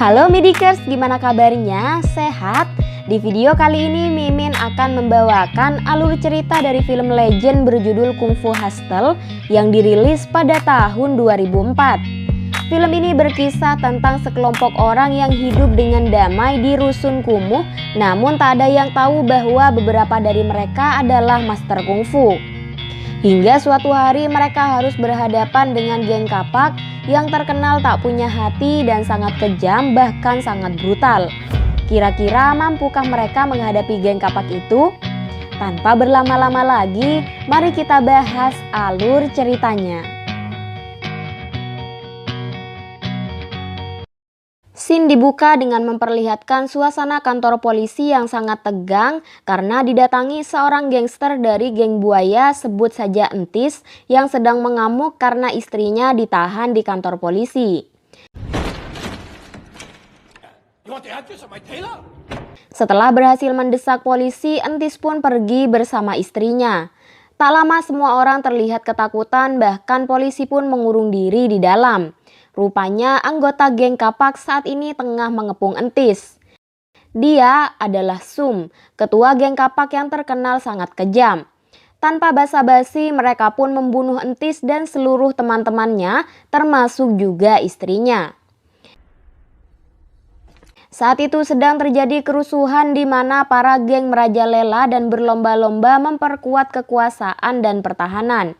Halo Midikers, gimana kabarnya? Sehat? Di video kali ini Mimin akan membawakan alur cerita dari film legend berjudul Kung Fu Hustle yang dirilis pada tahun 2004. Film ini berkisah tentang sekelompok orang yang hidup dengan damai di rusun kumuh, namun tak ada yang tahu bahwa beberapa dari mereka adalah master kungfu. Hingga suatu hari mereka harus berhadapan dengan geng kapak yang terkenal tak punya hati dan sangat kejam, bahkan sangat brutal. Kira-kira mampukah mereka menghadapi geng kapak itu? Tanpa berlama-lama lagi, mari kita bahas alur ceritanya. Scene dibuka dengan memperlihatkan suasana kantor polisi yang sangat tegang karena didatangi seorang gangster dari geng buaya, sebut saja Entis, yang sedang mengamuk karena istrinya ditahan di kantor polisi. Setelah berhasil mendesak polisi, Entis pun pergi bersama istrinya. Tak lama semua orang terlihat ketakutan, bahkan polisi pun mengurung diri di dalam. Rupanya anggota geng kapak saat ini tengah mengepung Entis. Dia adalah Sum, ketua geng kapak yang terkenal sangat kejam. Tanpa basa-basi mereka pun membunuh Entis dan seluruh teman-temannya, termasuk juga istrinya. Saat itu sedang terjadi kerusuhan di mana para geng merajalela dan berlomba-lomba memperkuat kekuasaan dan pertahanan.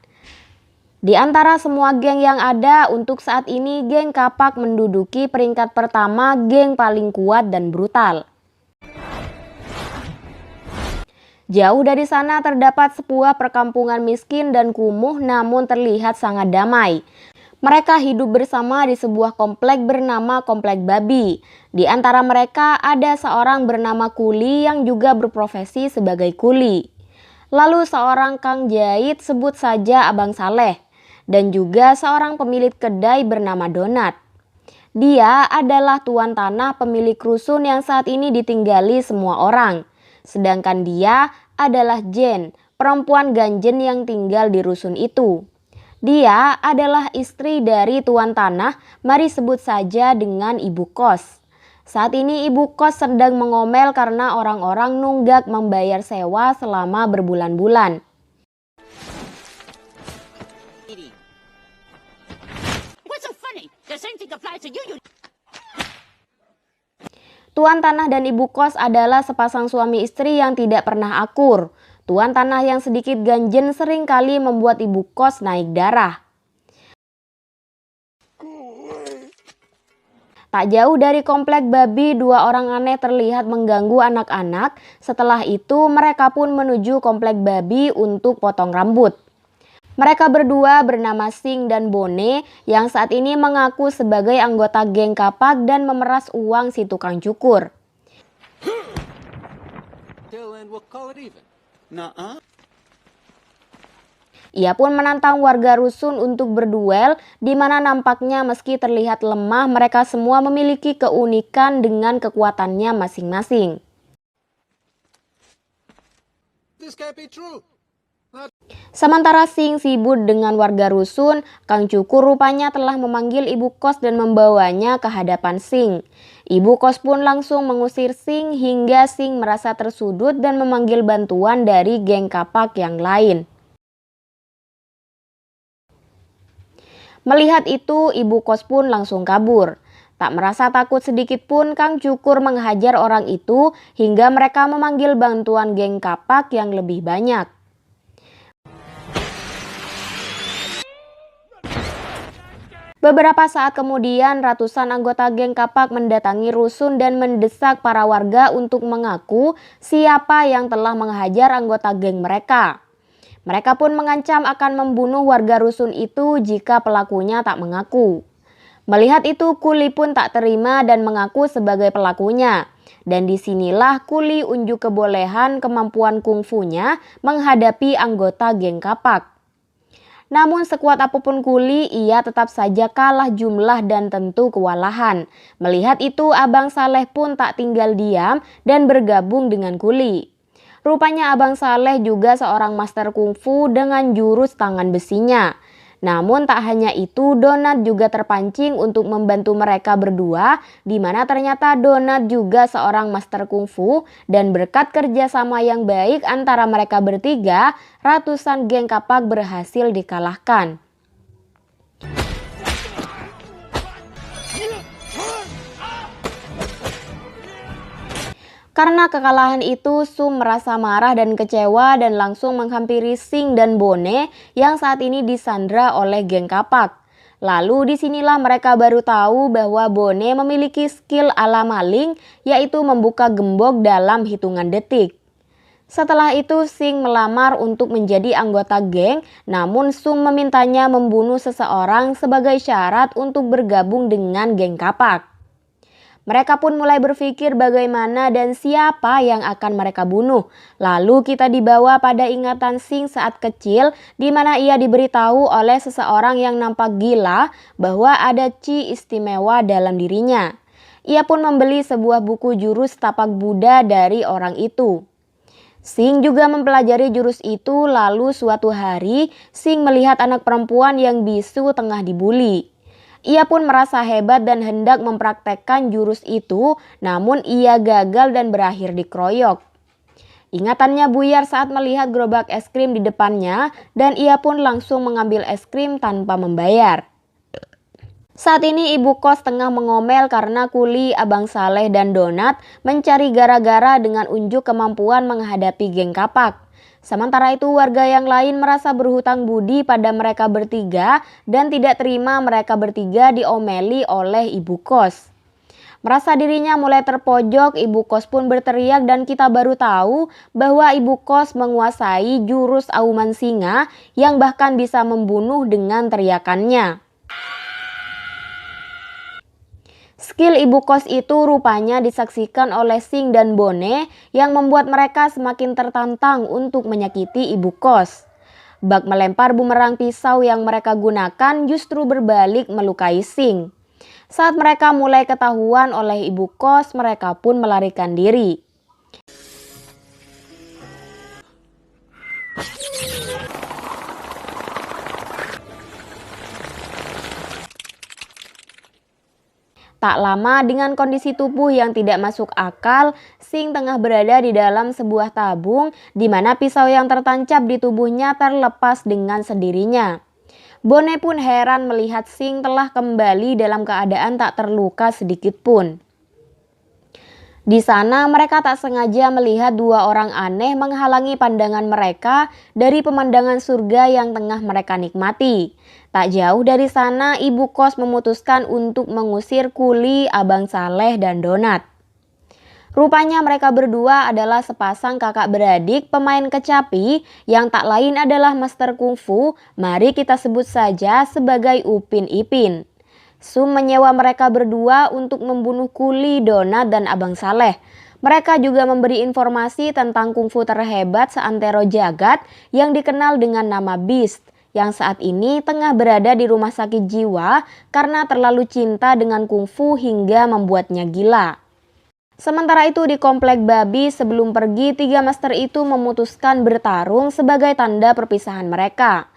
Di antara semua geng yang ada, untuk saat ini geng kapak menduduki peringkat pertama geng paling kuat dan brutal. Jauh dari sana terdapat sebuah perkampungan miskin dan kumuh namun terlihat sangat damai. Mereka hidup bersama di sebuah komplek bernama Komplek Babi. Di antara mereka ada seorang bernama Kuli yang juga berprofesi sebagai kuli. Lalu seorang Kang Jahit, sebut saja Abang Saleh. Dan juga seorang pemilik kedai bernama Donat. Dia adalah tuan tanah pemilik rusun yang saat ini ditinggali semua orang. Sedangkan dia adalah Jen, perempuan ganjen yang tinggal di rusun itu. Dia adalah istri dari tuan tanah, mari sebut saja dengan ibu kos. Saat ini ibu kos sedang mengomel karena orang-orang nunggak membayar sewa selama berbulan-bulan. Tuan tanah dan ibu kos adalah sepasang suami istri yang tidak pernah akur. Tuan tanah yang sedikit ganjen sering kali membuat ibu kos naik darah. Tak jauh dari Komplek Babi, dua orang aneh terlihat mengganggu anak-anak. Setelah itu mereka pun menuju Komplek Babi untuk potong rambut. Mereka berdua bernama Sing dan Bone yang saat ini mengaku sebagai anggota geng kapak dan memeras uang si tukang cukur. Ia pun menantang warga rusun untuk berduel, di mana nampaknya meski terlihat lemah, mereka semua memiliki keunikan dengan kekuatannya masing-masing. Sementara Sing sibuk dengan warga rusun, Kang Cukur rupanya telah memanggil ibu kos dan membawanya ke hadapan Sing. Ibu kos pun langsung mengusir Sing hingga Sing merasa tersudut dan memanggil bantuan dari geng kapak yang lain. Melihat itu, ibu kos pun langsung kabur. Tak merasa takut sedikit pun, Kang Cukur menghajar orang itu hingga mereka memanggil bantuan geng kapak yang lebih banyak. Beberapa saat kemudian, ratusan anggota geng kapak mendatangi rusun dan mendesak para warga untuk mengaku siapa yang telah menghajar anggota geng mereka. Mereka pun mengancam akan membunuh warga rusun itu jika pelakunya tak mengaku. Melihat itu, Kuli pun tak terima dan mengaku sebagai pelakunya. Dan disinilah Kuli unjuk kebolehan kemampuan kungfunya menghadapi anggota geng kapak. Namun sekuat apapun Kuli, ia tetap saja kalah jumlah dan tentu kewalahan. Melihat itu, Abang Saleh pun tak tinggal diam dan bergabung dengan Kuli. Rupanya Abang Saleh juga seorang master kungfu dengan jurus tangan besinya. Namun tak hanya itu, Donat juga terpancing untuk membantu mereka berdua, di mana ternyata Donat juga seorang master kungfu dan berkat kerjasama yang baik antara mereka bertiga, ratusan geng kapak berhasil dikalahkan. Karena kekalahan itu, Sum merasa marah dan kecewa dan langsung menghampiri Sing dan Bone yang saat ini disandra oleh geng kapak. Lalu disinilah mereka baru tahu bahwa Bone memiliki skill ala maling, yaitu membuka gembok dalam hitungan detik. Setelah itu Sing melamar untuk menjadi anggota geng, namun Sum memintanya membunuh seseorang sebagai syarat untuk bergabung dengan geng kapak. Mereka pun mulai berpikir bagaimana dan siapa yang akan mereka bunuh. Lalu kita dibawa pada ingatan Sing saat kecil, di mana ia diberitahu oleh seseorang yang nampak gila bahwa ada chi istimewa dalam dirinya. Ia pun membeli sebuah buku jurus tapak Buddha dari orang itu. Sing juga mempelajari jurus itu, lalu suatu hari Sing melihat anak perempuan yang bisu tengah dibuli. Ia pun merasa hebat dan hendak mempraktekkan jurus itu, namun ia gagal dan berakhir dikeroyok. Ingatannya buyar saat melihat gerobak es krim di depannya dan ia pun langsung mengambil es krim tanpa membayar. Saat ini ibu kos tengah mengomel karena Kuli, Abang Saleh, dan Donat mencari gara-gara dengan unjuk kemampuan menghadapi geng kapak. Sementara itu warga yang lain merasa berhutang budi pada mereka bertiga dan tidak terima mereka bertiga diomeli oleh ibu kos. Merasa dirinya mulai terpojok, ibu kos pun berteriak dan kita baru tahu bahwa ibu kos menguasai jurus auman singa yang bahkan bisa membunuh dengan teriakannya. Skill ibu kos itu rupanya disaksikan oleh Sing dan Bone yang membuat mereka semakin tertantang untuk menyakiti ibu kos. Bak melempar bumerang pisau yang mereka gunakan justru berbalik melukai Sing. Saat mereka mulai ketahuan oleh ibu kos, mereka pun melarikan diri. Tak lama dengan kondisi tubuh yang tidak masuk akal, Sing tengah berada di dalam sebuah tabung di mana pisau yang tertancap di tubuhnya terlepas dengan sendirinya. Bone pun heran melihat Sing telah kembali dalam keadaan tak terluka sedikit pun. Di sana mereka tak sengaja melihat dua orang aneh menghalangi pandangan mereka dari pemandangan surga yang tengah mereka nikmati. Tak jauh dari sana ibu kos memutuskan untuk mengusir Kuli, Abang Saleh, dan Donat. Rupanya mereka berdua adalah sepasang kakak beradik pemain kecapi yang tak lain adalah master kungfu, mari kita sebut saja sebagai Upin Ipin. Sum menyewa mereka berdua untuk membunuh Kuli, Donat, dan Abang Saleh. Mereka juga memberi informasi tentang kungfu terhebat seantero jagat yang dikenal dengan nama Beast, yang saat ini tengah berada di rumah sakit jiwa karena terlalu cinta dengan kungfu hingga membuatnya gila. Sementara itu di komplek babi, sebelum pergi tiga master itu memutuskan bertarung sebagai tanda perpisahan mereka.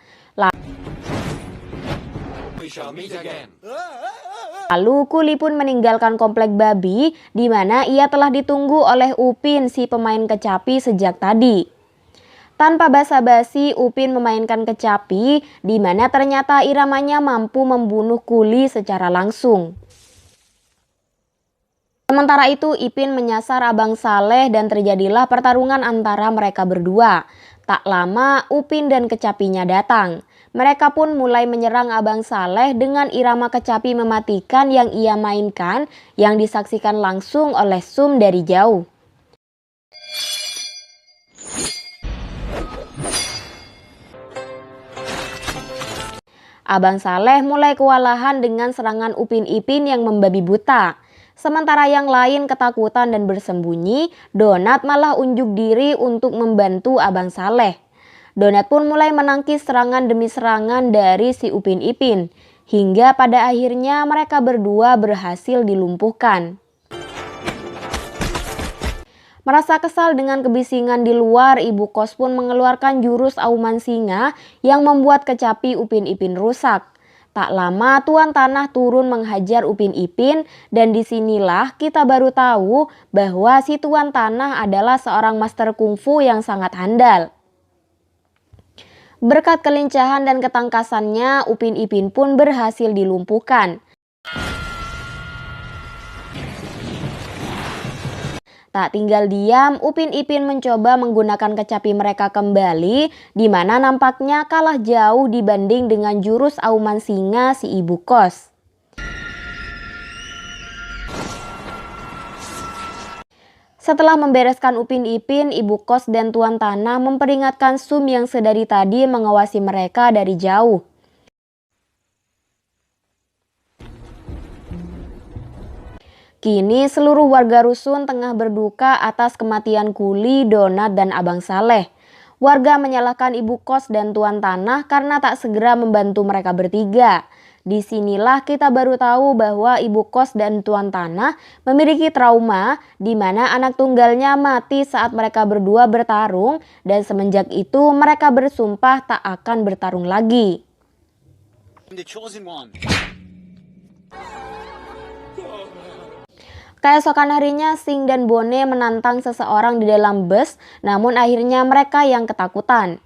Lalu Kuli pun meninggalkan komplek babi di mana ia telah ditunggu oleh Upin si pemain kecapi sejak tadi. Tanpa basa-basi Upin memainkan kecapi di mana ternyata iramanya mampu membunuh Kuli secara langsung. Sementara itu Ipin menyasar Abang Saleh dan terjadilah pertarungan antara mereka berdua. Tak lama Upin dan kecapinya datang. Mereka pun mulai menyerang Abang Saleh dengan irama kecapi mematikan yang ia mainkan yang disaksikan langsung oleh Sum dari jauh. Abang Saleh mulai kewalahan dengan serangan Upin Ipin yang membabi buta. Sementara yang lain ketakutan dan bersembunyi, Donat malah unjuk diri untuk membantu Abang Saleh. Donat pun mulai menangkis serangan demi serangan dari si Upin Ipin, hingga pada akhirnya mereka berdua berhasil dilumpuhkan. Merasa kesal dengan kebisingan di luar, ibu kos pun mengeluarkan jurus auman singa yang membuat kecapi Upin Ipin rusak. Tak lama tuan tanah turun menghajar Upin Ipin dan disinilah kita baru tahu bahwa si tuan tanah adalah seorang master kungfu yang sangat handal. Berkat kelincahan dan ketangkasannya, Upin Ipin pun berhasil dilumpuhkan. Tak tinggal diam, Upin Ipin mencoba menggunakan kecapi mereka kembali, di mana nampaknya kalah jauh dibanding dengan jurus auman singa si ibu kos. Setelah membereskan Upin Ipin, ibu kos dan tuan tanah memperingatkan Sum yang sedari tadi mengawasi mereka dari jauh. Kini seluruh warga rusun tengah berduka atas kematian Kuli, Donat, dan Abang Saleh. Warga menyalahkan ibu kos dan tuan tanah karena tak segera membantu mereka bertiga. Disinilah kita baru tahu bahwa ibu kos dan tuan tanah memiliki trauma di mana anak tunggalnya mati saat mereka berdua bertarung dan semenjak itu mereka bersumpah tak akan bertarung lagi. Keesokan harinya, Sing dan Bone menantang seseorang di dalam bus, namun akhirnya mereka yang ketakutan.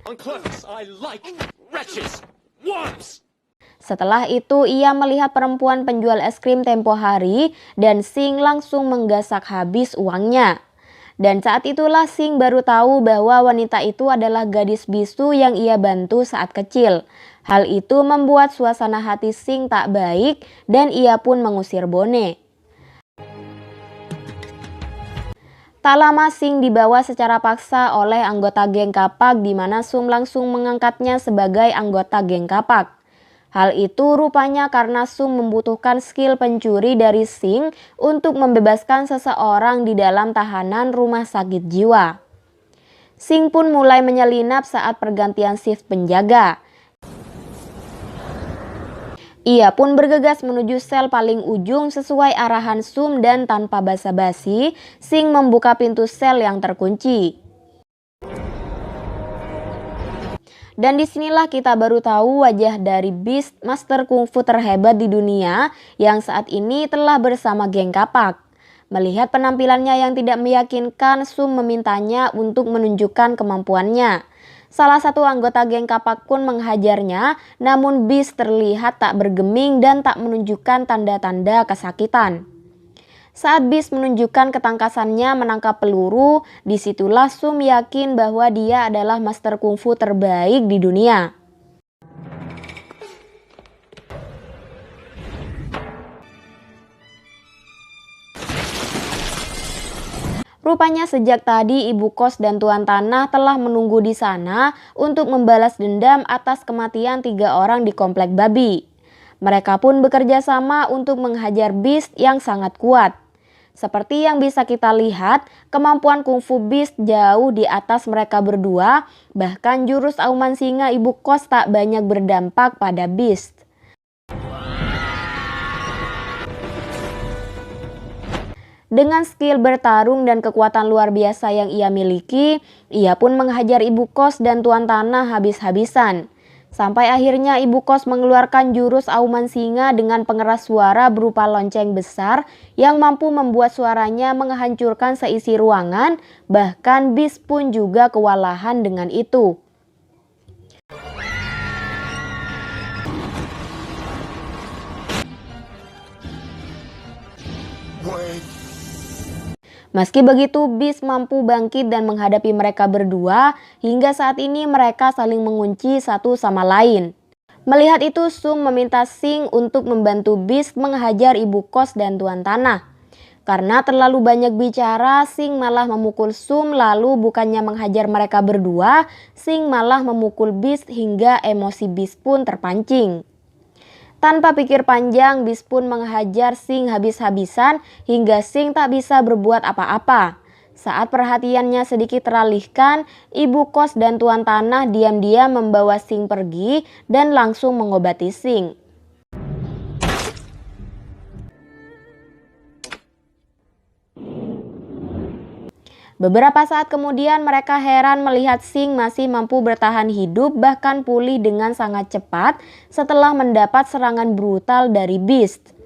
Setelah itu, ia melihat perempuan penjual es krim tempo hari dan Sing langsung menggasak habis uangnya. Dan saat itulah Sing baru tahu bahwa wanita itu adalah gadis bisu yang ia bantu saat kecil. Hal itu membuat suasana hati Sing tak baik dan ia pun mengusir Bone. Tak lama Sing dibawa secara paksa oleh anggota geng Kapak di mana Sum langsung mengangkatnya sebagai anggota geng Kapak. Hal itu rupanya karena Sum membutuhkan skill pencuri dari Sing untuk membebaskan seseorang di dalam tahanan rumah sakit jiwa. Sing pun mulai menyelinap saat pergantian shift penjaga. Ia pun bergegas menuju sel paling ujung sesuai arahan Sum dan tanpa basa-basi, Sing membuka pintu sel yang terkunci. Dan disinilah kita baru tahu wajah dari Beast, master kungfu terhebat di dunia yang saat ini telah bersama geng Kapak. Melihat penampilannya yang tidak meyakinkan, Sum memintanya untuk menunjukkan kemampuannya. Salah satu anggota geng Kapak pun menghajarnya, namun Beast terlihat tak bergeming dan tak menunjukkan tanda-tanda kesakitan. Saat Beast menunjukkan ketangkasannya menangkap peluru, disitulah Sum yakin bahwa dia adalah master kungfu terbaik di dunia. Rupanya sejak tadi ibu kos dan tuan tanah telah menunggu di sana untuk membalas dendam atas kematian 3 orang di komplek babi. Mereka pun bekerja sama untuk menghajar Beast yang sangat kuat. Seperti yang bisa kita lihat, kemampuan kungfu Beast jauh di atas mereka berdua, bahkan jurus auman singa ibu kos tak banyak berdampak pada Beast. Dengan skill bertarung dan kekuatan luar biasa yang ia miliki, ia pun menghajar ibu kos dan tuan tanah habis-habisan. Sampai akhirnya ibu kos mengeluarkan jurus auman singa dengan pengeras suara berupa lonceng besar yang mampu membuat suaranya menghancurkan seisi ruangan, bahkan Beast pun juga kewalahan dengan itu. Meski begitu, Beast mampu bangkit dan menghadapi mereka berdua, hingga saat ini mereka saling mengunci satu sama lain. Melihat itu, Sum meminta Sing untuk membantu Beast menghajar ibu kos dan tuan tanah. Karena terlalu banyak bicara, Sing malah memukul Sum, lalu bukannya menghajar mereka berdua, Sing malah memukul Beast hingga emosi Beast pun terpancing. Tanpa pikir panjang, Beast pun menghajar Sing habis-habisan hingga Sing tak bisa berbuat apa-apa. Saat perhatiannya sedikit teralihkan, ibu kos dan tuan tanah diam-diam membawa Sing pergi dan langsung mengobati Sing. Beberapa saat kemudian mereka heran melihat Sing masih mampu bertahan hidup bahkan pulih dengan sangat cepat setelah mendapat serangan brutal dari Beast.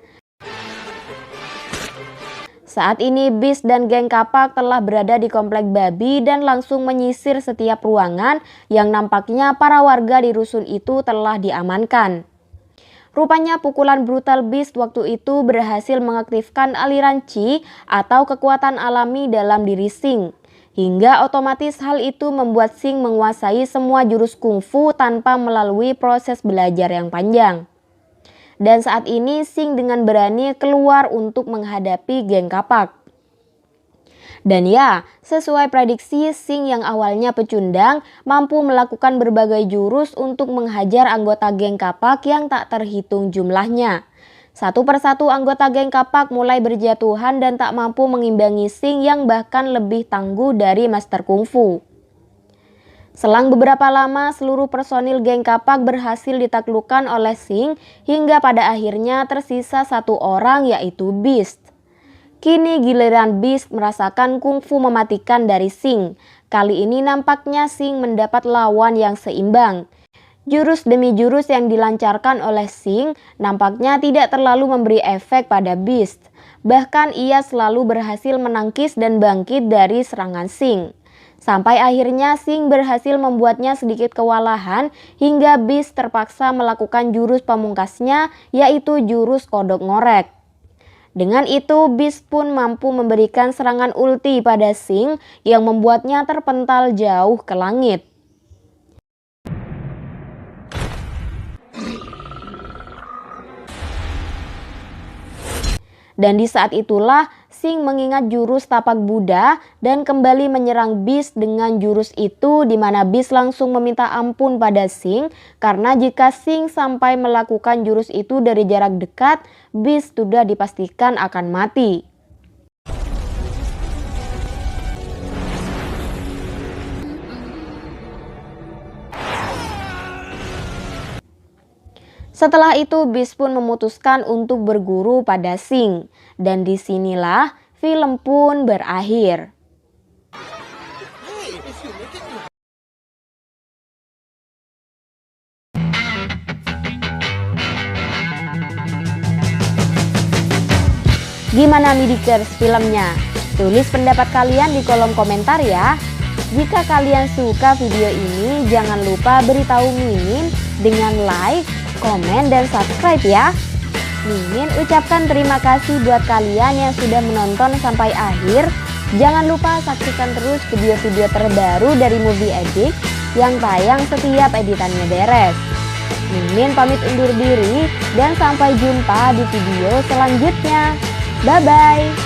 Saat ini Beast dan geng kapak telah berada di komplek babi dan langsung menyisir setiap ruangan yang nampaknya para warga di rusun itu telah diamankan. Rupanya pukulan brutal Beast waktu itu berhasil mengaktifkan aliran Qi atau kekuatan alami dalam diri Sing. Hingga otomatis hal itu membuat Sing menguasai semua jurus kungfu tanpa melalui proses belajar yang panjang. Dan saat ini Sing dengan berani keluar untuk menghadapi geng kapak. Dan ya, sesuai prediksi, Sing yang awalnya pecundang mampu melakukan berbagai jurus untuk menghajar anggota geng kapak yang tak terhitung jumlahnya. Satu persatu anggota geng kapak mulai berjatuhan dan tak mampu mengimbangi Sing yang bahkan lebih tangguh dari master kungfu. Selang beberapa lama, seluruh personil geng kapak berhasil ditaklukkan oleh Sing hingga pada akhirnya tersisa satu orang, yaitu Beast. Kini giliran Beast merasakan kungfu mematikan dari Sing. Kali ini nampaknya Sing mendapat lawan yang seimbang. Jurus demi jurus yang dilancarkan oleh Sing nampaknya tidak terlalu memberi efek pada Beast. Bahkan ia selalu berhasil menangkis dan bangkit dari serangan Sing. Sampai akhirnya Sing berhasil membuatnya sedikit kewalahan hingga Beast terpaksa melakukan jurus pamungkasnya, yaitu jurus kodok ngorek. Dengan itu Beast pun mampu memberikan serangan ulti pada Sing yang membuatnya terpental jauh ke langit. Dan di saat itulah Sing mengingat jurus tapak Buddha dan kembali menyerang Beast dengan jurus itu, di mana Beast langsung meminta ampun pada Sing karena jika Sing sampai melakukan jurus itu dari jarak dekat, Beast sudah dipastikan akan mati. Setelah itu Beast pun memutuskan untuk berguru pada Sing. Dan disinilah film pun berakhir. Gimana Midikers filmnya? Tulis pendapat kalian di kolom komentar ya. Jika kalian suka video ini, jangan lupa beritahu Mimin dengan like, komen, dan subscribe ya. Mimin ucapkan terima kasih buat kalian yang sudah menonton sampai akhir. Jangan lupa saksikan terus video-video terbaru dari Movie Edit yang tayang setiap editannya beres. Mimin pamit undur diri dan sampai jumpa di video selanjutnya. Bye-bye.